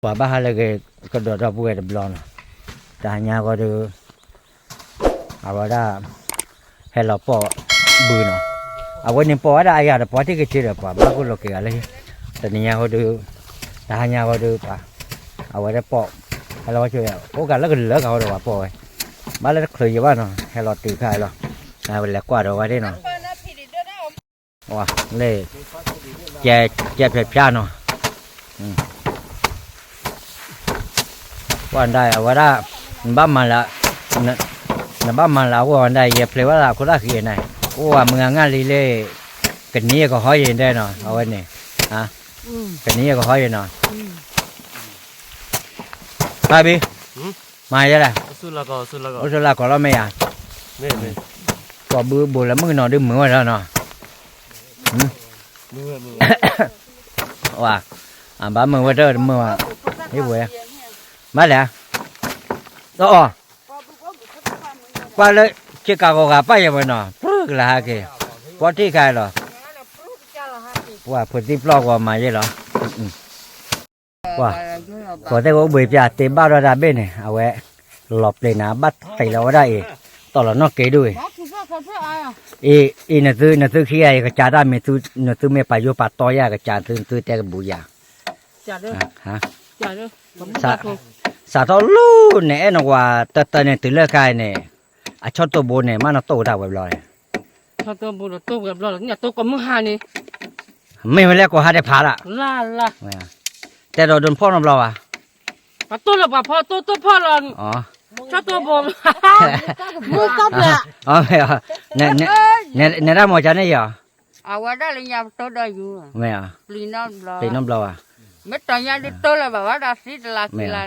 pa bahale ke do da buat blon dah nya ko tu awada hello po bu no awan ni po ada ayah da po ti ke cira pa ba ko lo ke ale tania ko tu dah nya ko tu pa awada po hello chu ya ko ga la ke le ka do po ba la khlu ya ba no hello ti khai lo na le kwa do wa de no wa le che pianoวันได้ว่าได้บ้านมาละนะบ้านมาละวันได้เย็บเลยว่าละคนละขี้ไหนว่าเมืองงานลีเล่กันนี้ก็ห้อยยินได้เนาะเอาไว้นี่ฮะกันนี้ก็ห้อยยินเนาะไปบีมาจะได้สุดละก็สุดละก็เราไม่อ่ะไม่ก็บูแล้วมึงนอนดึงมือไว้แล้วเนาะว่าบ้านมึงว่าเด้อมึงว่านี่บุ๋ยมาแล้วก็ว่าเลยชิคาโกกับไปยังไงเนาะปลื้กละฮะกี่พอที่ใครหรอว่าพอที่ปลอกว่ามาเยอะหรอว่าพอที่เขาเบียดเต็มบ้านเราได้เบ้เนี่ยเอาไว้หลบเลยนะบัดใส่เราได้ตลอดนอกเกด้วยนั่นคือขี้ไอ้กระจาได้ไม่ซื้อนั่นคือไม่ไปโยปัดต่อยากระจาซื้อแต่บุยาฮะสาทอลูเนี่ยนว่าแต่เนี่ยตื่นเลิกกายเนี่ยชอบตัวโบเนี่ยมันโตได้แบบลอยชอบตัวโบนโตแบบลอยเนี่ยโตกว่ามึงหานี่ไม่เวลาก็หาได้ผ่าละแต่เราโดนพ่อน้ำเราอ่ะปะตัวละปะพ่อตัวพ่อเราอ๋อชอบตัวโบมือตบเลยอ๋อไม่อ่ะเนี่ยได้หมดจานนี่เหรอเอาไว้ได้เลยยังโตได้อยู่ไม่อ่ะลีน้ำเราอ่ะไม่ตอนนี้ดิโตเลยแบบว่าได้สิละสิละ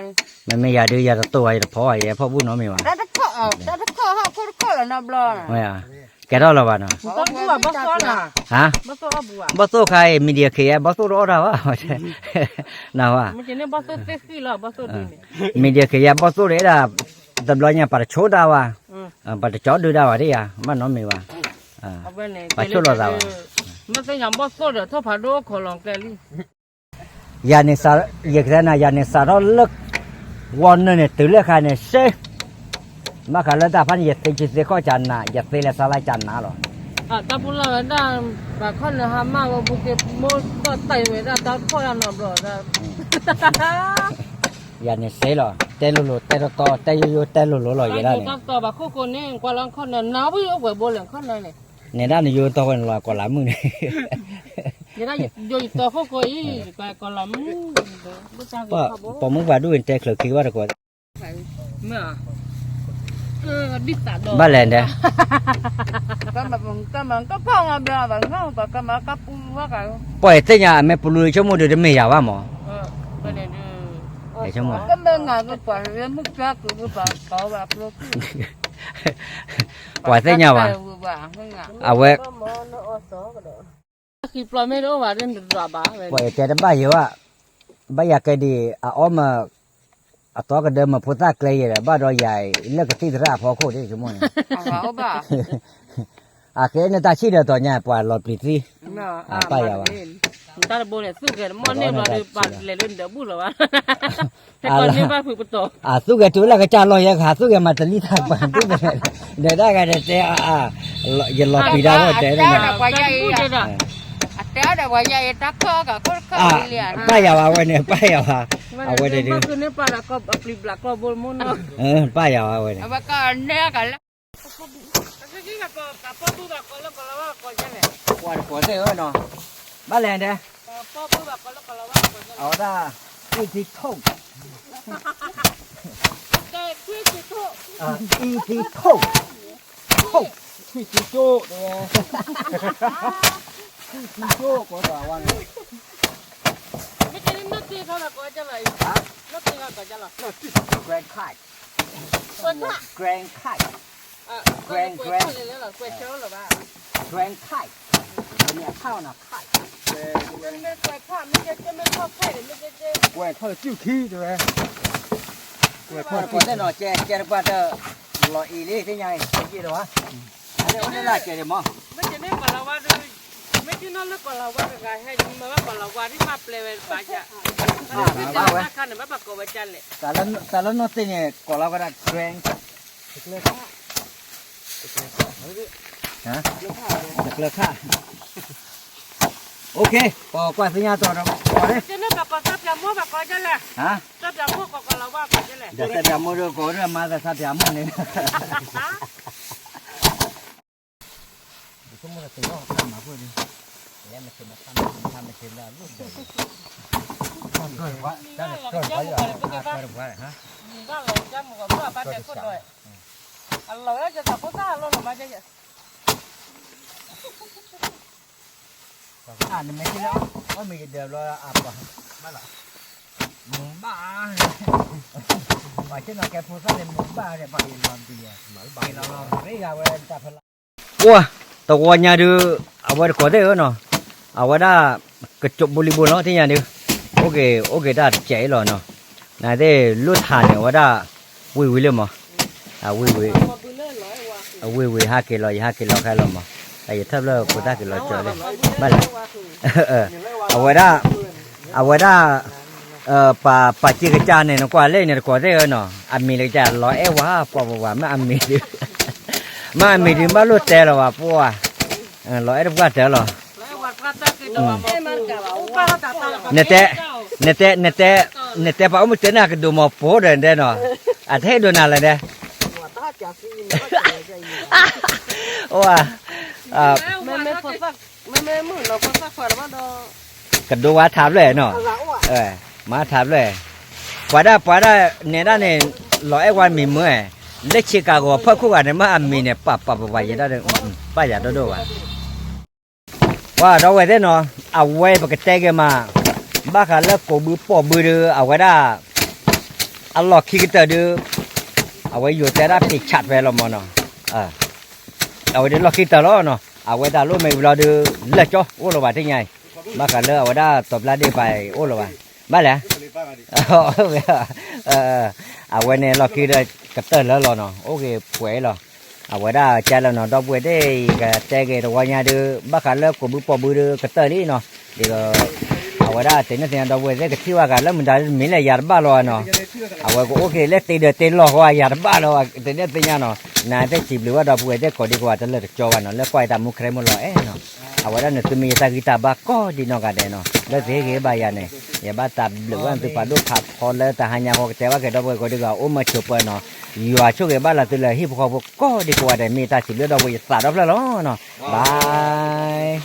ไม่อยากดื้ออยากตัวอยากพ่อไอ้พ่อพูดน้องไม่ว่าได้ข้อแล้วน้ำร้อนไม่อ่ะแกได้หรอวะเนาะต้องบัวบัวน่ะฮะบัวใครมีเดียเขียบัวรอดาวะน่าวะไม่ใช่เนี่ยบัวเต็กซี่หรอบัวดีมีเดียเขียบัวเลยนะตำรวจเนี่ยปาดโชดาวะปาดจอดดูดาวะดิอ่ะมันน้องไม่ว่าปาดโชดดาวะไม่ใช่ยังบัวเดี๋ยวถ้าผ่าดูขอลองแกลี่ยานิสาอยากได้นะยานิสาเราเลิกวันนึงเนี่ยตื่นเลือกใครเนี่ยเซ่มาขันแล้วแต่พันอยากตีจิตข้อจันนะอยากตีแล้วสลายจันนะหรอแต่พูดแล้วได้แบบคนเนี่ยฮะมากกว่าบุกเก็บโม่ก็ไต่ไว้ได้แต่พ่อยังนอนรอได้ยานิเซ่หรอเตลุลุเตลุโตเตยุยุเตลุลุหรออย่างนั้นเนี่ยต่อแบบคู่คนนี่กว่าลังคนเนี่ยน้าไม่เอาไว้บนหลังคนเลยเนี่ยด้านนี้อยู่ตัวคนรอกว่าหลายมือเนี่ยเนี่ยได้อยู่ตัวคู่คนอีกกว่าหลายมือพอมึงว่าดูอินเตอร์เคลือคิดว่าจะกว่าเมื่อดิสาดบ้านแลนด์เนี่ยก็พ่อมาเบลาแบบนั้นแต่ก็มากับปูว่ากันปล่อยเตี้ยไม่ปลุยชั่วโมงเดียวไม่ยาวว่าหมอประเด็นชั่วโมงก็เมื่องานก็ปล่อยเรื่องมุกจักก็แบบเขาแบบลูกปล่อยเตี้ยว่ะเอาไว้คือปล่อยไม่รู้ว่าเรื่องดราบ้าปล่อยแต่บ้าเยอะอ่ะบ้าอยากให้ดีอ้อมตัวก็เดิมมาพูดตาเกลียบ้านเราใหญ่เลิกที่ราพอโคตรได้ชั่วโมงเอาบ้าแค่เนี่ยตาชี้เดียวตัวเนี่ยปล่อยหลอดปลิดสิไปยาวตาโบเนี่ยสู้กันมันเนี่ยมาดูปัดเลยเล่นเดี๋ยวบุญหรอวะแต่ก่อนนี้บ้าฝึกประตูสู้กันจุดแล้วก็จานลอยขาสู้กันมาตะลี่ทางบ้านสู้กันเดี๋ยวได้กันเดี๋ยวอย่าหลอดปีดาวเดี๋ยวได้แต่เดี๋ยวว่าใหญ่ตักข้อกับข้อเลี้ยงป้ายาวเอาไว้เนี่ยป้ายาวเอาไว้เดี๋ยวคือเนี่ยปลาก็ปลิบหลักก็บนมุนป้ายาวเอาไว้เนี่ยว่าก็เนี่ยกันแล้วก็ที่กับพ่อผู้แบบก็แล้วก็แล้วว่าก็จะไหนกว่าเท่เนาะบ้านแลนด์เนี่ยพ่อผู้แบบก็แล้วก็แล้วว่าเอาได้อีทีทุ่งแต่ที่ที่ทุ่งอีทีทุ่งที่จิโจ้เนี่ยจิโจ้กว่าวันไม่ใช่นักตีเขาแบบก็จะไหนนักตีเขาก็จะหรอแกรนด์ไข่แกรนด์ไข่แกรนด์เลยเหรอแกรนด์เชลหรือเปล่าแกรนด์ไข่เนี่ยข้าวน่ะไข่มันไม่แกรนด์ข้าวไม่ใช่จะไม่ข้าวไข่หรือไม่ใช่แกรนด์ข้าวจิ้วขี้ด้วยแกรนด์ข้าวก็ได้หน่อยแกว่าจะหล่ออีลี่ที่ไงกี่ตัวอันนี้วันนี้ละแกเดี๋ยวมั้งไม่ใช่เนี่ยก่อนเราว่าไม่ใช่นั่นแล้วก่อนเราว่าไงให้มาว่าก่อนเราว่าที่มาเปลวไปจ้ะ kan ba ko ba chan le Talon no tiene cola para creen. Hả? Được lực ha. Ok, bỏ qua sinh nhà tôi đâu. Bỏ đấy. chứ nó bà có sắp ra mua bà có chứ lẹ Hả? sắp ra mua có là qua có chứ lẹ Giờ sẽ làm mua được có nữa mà giờ sao thì mua này. Không mua là tự do làm mà vừa đi. Em mà làm ra lúc. Rồi quá, ra được rồi quá rồi. Rồi quá rồi hả? ra rồi cho một cái ba đẹp rồi ăn lẩu cho tao có ra luôn mà chứ À, mấy cái đó, có mình đều lo ập vào. Bắt lại. Mùng ba. Phải chứ nó kẹp phô sát lên mùng ba để phải làm gì à? Phải làm cái gà về ta phải làm. Ủa, tao qua nhà đưa, ở đây có thế nữa. Ở đây cái chụp volleyball nó thế nhà đưa. Ok, đã chạy rồi nó. Này thế lúc thả này ở đây vui lên mà. À vui hai kilo khai lắm mà. Tại vì thấp là của ta kilo trời đấy. Bắt lại. Ở đây bà chia cái cha này nó qua lên này có thế nó. Ăn mì cái cha lõi quá, quả mà ăn mì đi. Mà ăn mì đi bắt lút tè rồi bà phụ à. Lõi nó quá tè rồi. Nete pa umu tena ke do mo po den den no. A the do na la de. Wah. mẹ mưa nó có sắc phải mà đó Ke do wa thap le no. Ma thap le. Pada ne da ne lo e wa mi mo e. Le Chicago pha khu ga ne ma am mi ne pa ya da de. Pa ya do wa. Wa do we de no. A we ba ke te ge ma. Bác là cổ bự bỏ bự đưa ở ngoài đó, ăn lọt khi cái tờ đưa, ở ngoài vừa té đã bị chặt về lòng mà nó, ở ngoài đó lọt khi tờ đó nó, ở ngoài đó lúc mình lo đưa lật cho, ô lô bà thế này, bác là ở ngoài đó tập lá đi bài ô lô bà, bác lẽ, ở ngoài này lọt khi đây cái tờ lớn rồi nó, ok quế rồi, ở ngoài đó cha là nó đau quế đấy, cái té cái đồ qua nhà đưa, bác là cổ bự bỏ bự đưa cái tờ đi nó, thì awak dah tena tena dah buat saya kecil agak lah mendah mina yarba loh no awak ko okey let tidak telo ko yarba loh tena tena no na te ciblu dah buat dia ko di ko atal coba no le ko ita mukrem lo no awak dah nanti minta kita bako di no kade no le sege bayar ne ya batab lu kan tu padu khap ko le ta hanya ko tewa ke dah buat ko di ko umma coba no yua chu ke bala tu le hip ko di ko ada minta ciblu dah buat sa dah lo no bye